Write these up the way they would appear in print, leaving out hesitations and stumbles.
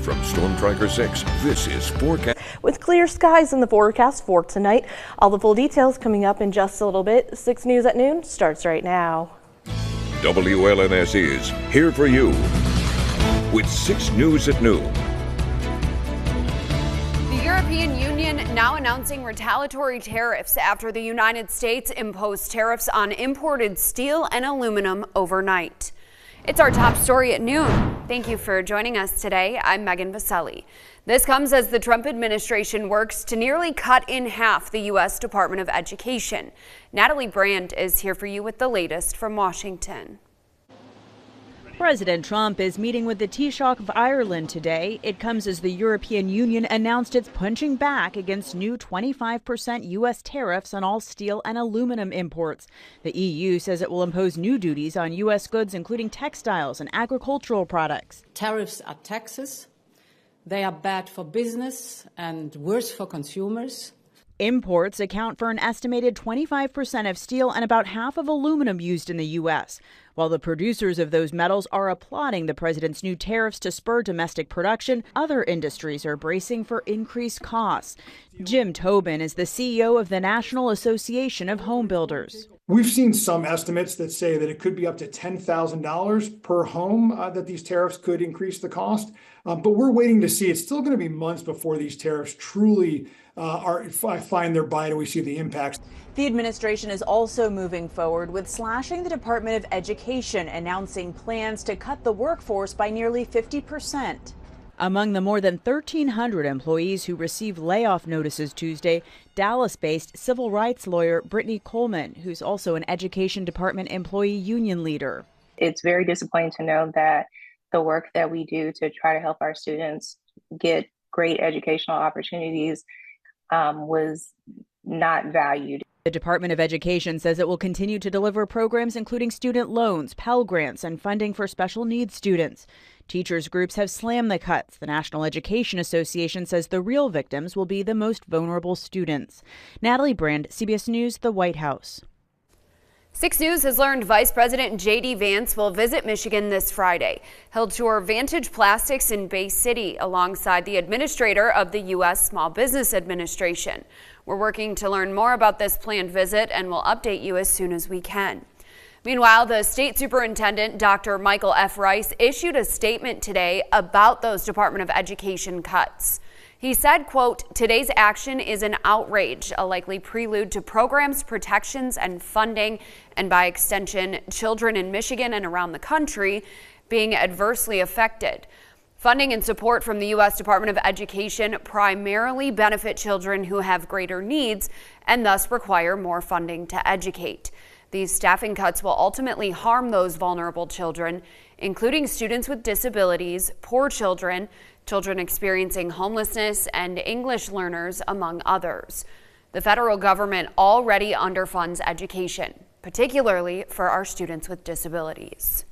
From Storm Tracker 6, this is Forecast. With clear skies in the forecast for tonight. All the full details coming up in just a little bit. 6 News at Noon starts right now. WLNS is here for you with 6 News at Noon. The European Union now announcing retaliatory tariffs after the United States imposed tariffs on imported steel and aluminum overnight. It's our top story at noon. Thank you for joining us today. I'm Megan Vaselli. This comes as the Trump administration works to nearly cut in half the U.S. Department of Education. Natalie Brand is here for you with the latest from Washington. President Trump is meeting with the Taoiseach of Ireland today. It comes as the European Union announced it's punching back against new 25% U.S. tariffs on all steel and aluminum imports. The EU says it will impose new duties on U.S. goods, including textiles and agricultural products. Tariffs are taxes. They are bad for business and worse for consumers. Imports account for an estimated 25% of steel and about half of aluminum used in the U.S. While the producers of those metals are applauding the president's new tariffs to spur domestic production, other industries are bracing for increased costs. Jim Tobin is the CEO of the National Association of Home Builders. We've seen some estimates that say that it could be up to $10,000 per home that these tariffs could increase the cost. But we're waiting to see. It's still going to be months before these tariffs truly find their bite and we see the impacts. The administration is also moving forward with slashing the Department of Education, announcing plans to cut the workforce by nearly 50%. Among the more than 1,300 employees who received layoff notices Tuesday, Dallas-based civil rights lawyer Brittany Coleman, who's also an Education Department employee union leader. It's very disappointing to know that the work that we do to try to help our students get great educational opportunities was not valued. The Department of Education says it will continue to deliver programs including student loans, Pell Grants, and funding for special needs students. Teachers groups have slammed the cuts. The National Education Association says the real victims will be the most vulnerable students. Natalie Brand, CBS News, the White House. 6 News has learned Vice President J.D. Vance will visit Michigan this Friday. He'll tour Vantage Plastics in Bay City alongside the administrator of the U.S. Small Business Administration. We're working to learn more about this planned visit and we'll update you as soon as we can. Meanwhile, the state superintendent, Dr. Michael F. Rice, issued a statement today about those Department of Education cuts. He said, quote, "Today's action is an outrage, a likely prelude to programs, protections, and funding, and by extension, children in Michigan and around the country being adversely affected. Funding and support from the U.S. Department of Education primarily benefit children who have greater needs and thus require more funding to educate. These staffing cuts will ultimately harm those vulnerable children, including students with disabilities, poor children, children experiencing homelessness, and English learners, among others. The federal government already underfunds education, particularly for our students with disabilities."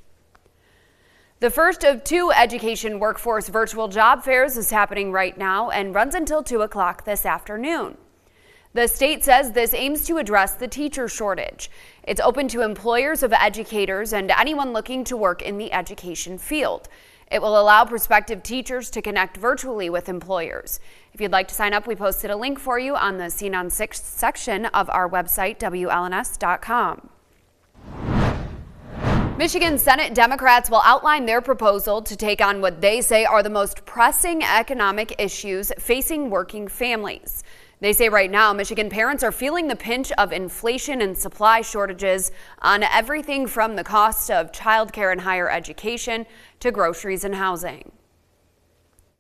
The first of 2 education workforce virtual job fairs is happening right now and runs until 2 o'clock this afternoon. The state says this aims to address the teacher shortage. It's open to employers of educators and anyone looking to work in the education field. It will allow prospective teachers to connect virtually with employers. If you'd like to sign up, we posted a link for you on the Scene on 6 section of our website, WLNS.com. Michigan Senate Democrats will outline their proposal to take on what they say are the most pressing economic issues facing working families. They say right now Michigan parents are feeling the pinch of inflation and supply shortages on everything from the cost of childcare and higher education to groceries and housing.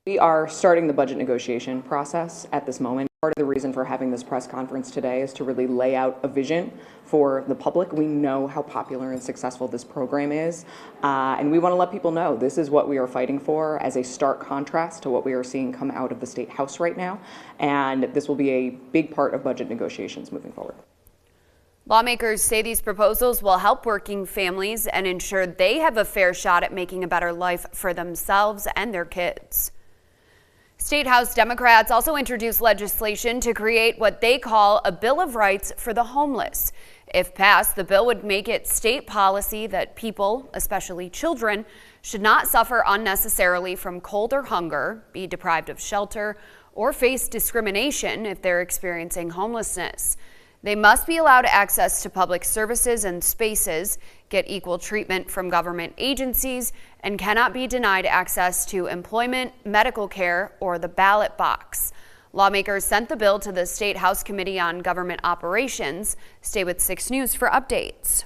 We are starting the budget negotiation process at this moment. Part of the reason for having this press conference today is to really lay out a vision for the public. We know how popular and successful this program is, and we want to let people know this is what we are fighting for as a stark contrast to what we are seeing come out of the State House right now, and this will be a big part of budget negotiations moving forward. Lawmakers say these proposals will help working families and ensure they have a fair shot at making a better life for themselves and their kids. State House Democrats also introduced legislation to create what they call a Bill of Rights for the homeless. If passed, the bill would make it state policy that people, especially children, should not suffer unnecessarily from cold or hunger, be deprived of shelter, or face discrimination if they're experiencing homelessness. They must be allowed access to public services and spaces, get equal treatment from government agencies, and cannot be denied access to employment, medical care, or the ballot box. Lawmakers sent the bill to the State House Committee on Government Operations. Stay with 6 News for updates.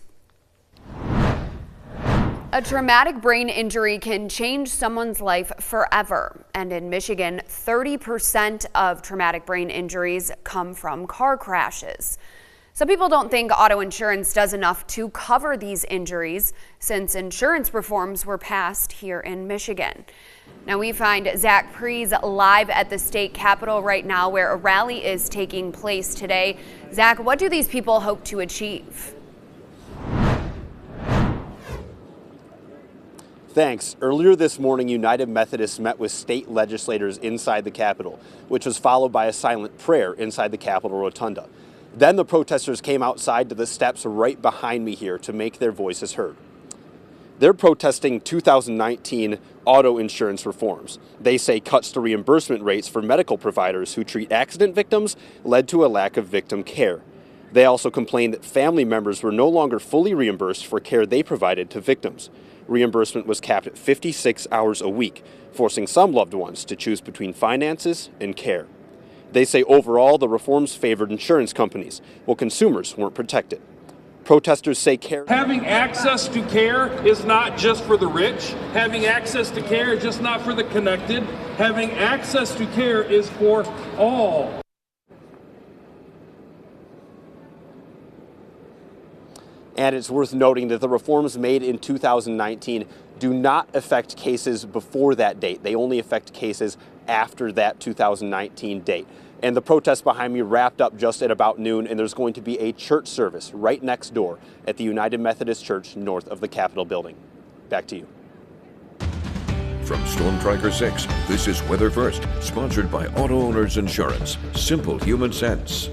A traumatic brain injury can change someone's life forever. And in Michigan, 30% of traumatic brain injuries come from car crashes. Some people don't think auto insurance does enough to cover these injuries since insurance reforms were passed here in Michigan. Now we find Zach Prees live at the state capitol right now where a rally is taking place today. Zach, what do these people hope to achieve? Thanks. Earlier this morning, United Methodists met with state legislators inside the Capitol, which was followed by a silent prayer inside the Capitol Rotunda. Then the protesters came outside to the steps right behind me here to make their voices heard. They're protesting 2019 auto insurance reforms. They say cuts to reimbursement rates for medical providers who treat accident victims led to a lack of victim care. They also complained that family members were no longer fully reimbursed for care they provided to victims. Reimbursement was capped at 56 hours a week, forcing some loved ones to choose between finances and care. They say overall the reforms favored insurance companies, while consumers weren't protected. Protesters say having access to care is not just for the rich. Having access to care is just not for the connected. Having access to care is for all. And it's worth noting that the reforms made in 2019 do not affect cases before that date. They only affect cases after that 2019 date. And the protest behind me wrapped up just at about noon, and there's going to be a church service right next door at the United Methodist Church north of the Capitol building. Back to you. From Storm Tracker 6, this is Weather First, sponsored by Auto Owners Insurance. Simple human sense.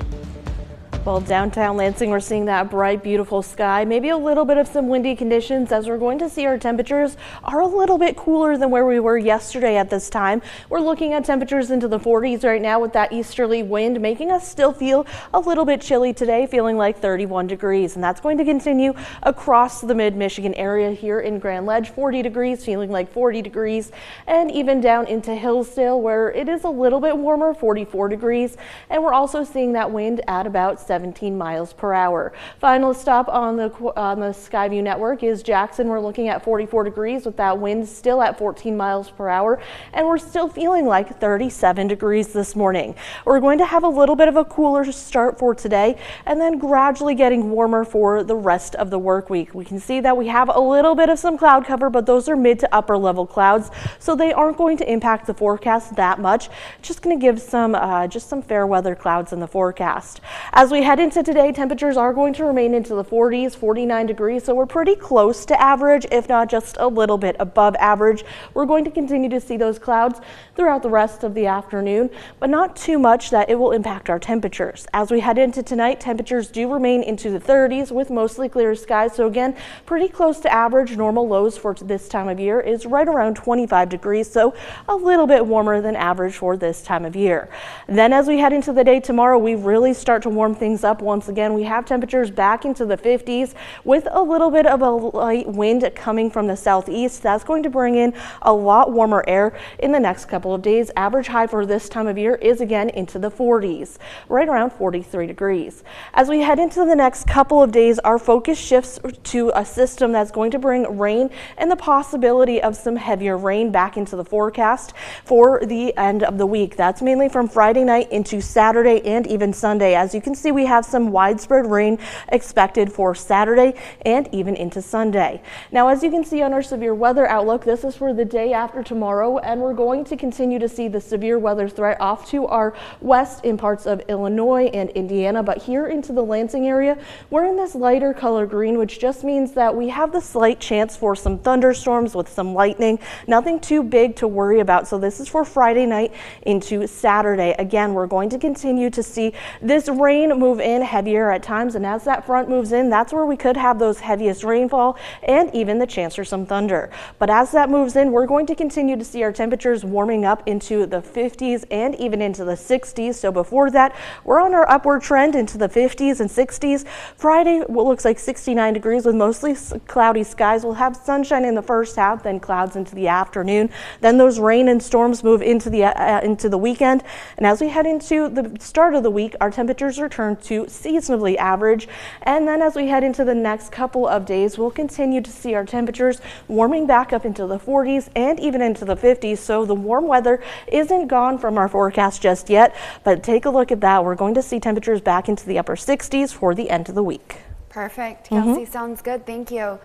Well, downtown Lansing, we're seeing that bright, beautiful sky, maybe a little bit of some windy conditions as we're going to see our temperatures are a little bit cooler than where we were yesterday at this time. We're looking at temperatures into the 40s right now with that easterly wind, making us still feel a little bit chilly today, feeling like 31 degrees. And that's going to continue across the mid-Michigan area here in Grand Ledge, 40 degrees, feeling like 40 degrees, and even down into Hillsdale where it is a little bit warmer, 44 degrees. And we're also seeing that wind at about 17 miles per hour. Final stop on the Skyview network is Jackson. We're looking at 44 degrees with that wind still at 14 miles per hour, and we're still feeling like 37 degrees this morning. We're going to have a little bit of a cooler start for today and then gradually getting warmer for the rest of the work week. We can see that we have a little bit of some cloud cover, but those are mid to upper level clouds, so they aren't going to impact the forecast that much. Just going to give some just some fair weather clouds in the forecast. As we head into today, temperatures are going to remain into the 40s, 49 degrees, so we're pretty close to average, if not just a little bit above average. We're going to continue to see those clouds throughout the rest of the afternoon, but not too much that it will impact our temperatures. As we head into tonight, temperatures do remain into the 30s with mostly clear skies, so again, pretty close to average. Normal lows for this time of year is right around 25 degrees, so a little bit warmer than average for this time of year. Then as we head into the day tomorrow, we really start to warm things up once again. We have temperatures back into the 50s with a little bit of a light wind coming from the southeast. That's going to bring in a lot warmer air in the next couple of days. Average high for this time of year is again into the 40s, right around 43 degrees. As we head into the next couple of days, our focus shifts to a system that's going to bring rain and the possibility of some heavier rain back into the forecast for the end of the week. That's mainly from Friday night into Saturday and even Sunday. As you can see, we have some widespread rain expected for Saturday and even into Sunday. Now, as you can see on our severe weather outlook, this is for the day after tomorrow, and we're going to continue to see the severe weather threat off to our west in parts of Illinois and Indiana, but here into the Lansing area, we're in this lighter color green, which just means that we have the slight chance for some thunderstorms with some lightning. Nothing too big to worry about. So this is for Friday night into Saturday. Again, we're going to continue to see this rain move move in heavier at times, and as that front moves in, that's where we could have those heaviest rainfall and even the chance for some thunder. But as that moves in, we're going to continue to see our temperatures warming up into the 50s and even into the 60s. So before that, we're on our upward trend into the 50s and 60s. Friday, what looks like 69 degrees with mostly cloudy skies. We'll have sunshine in the first half, then clouds into the afternoon. Then those rain and storms move into the weekend. And as we head into the start of the week, our temperatures return to seasonably average. And then as we head into the next couple of days, we'll continue to see our temperatures warming back up into the 40s and even into the 50s. So the warm weather isn't gone from our forecast just yet, but take a look at that. We're going to see temperatures back into the upper 60s for the end of the week. Perfect. Kelsey, sounds good. Thank you.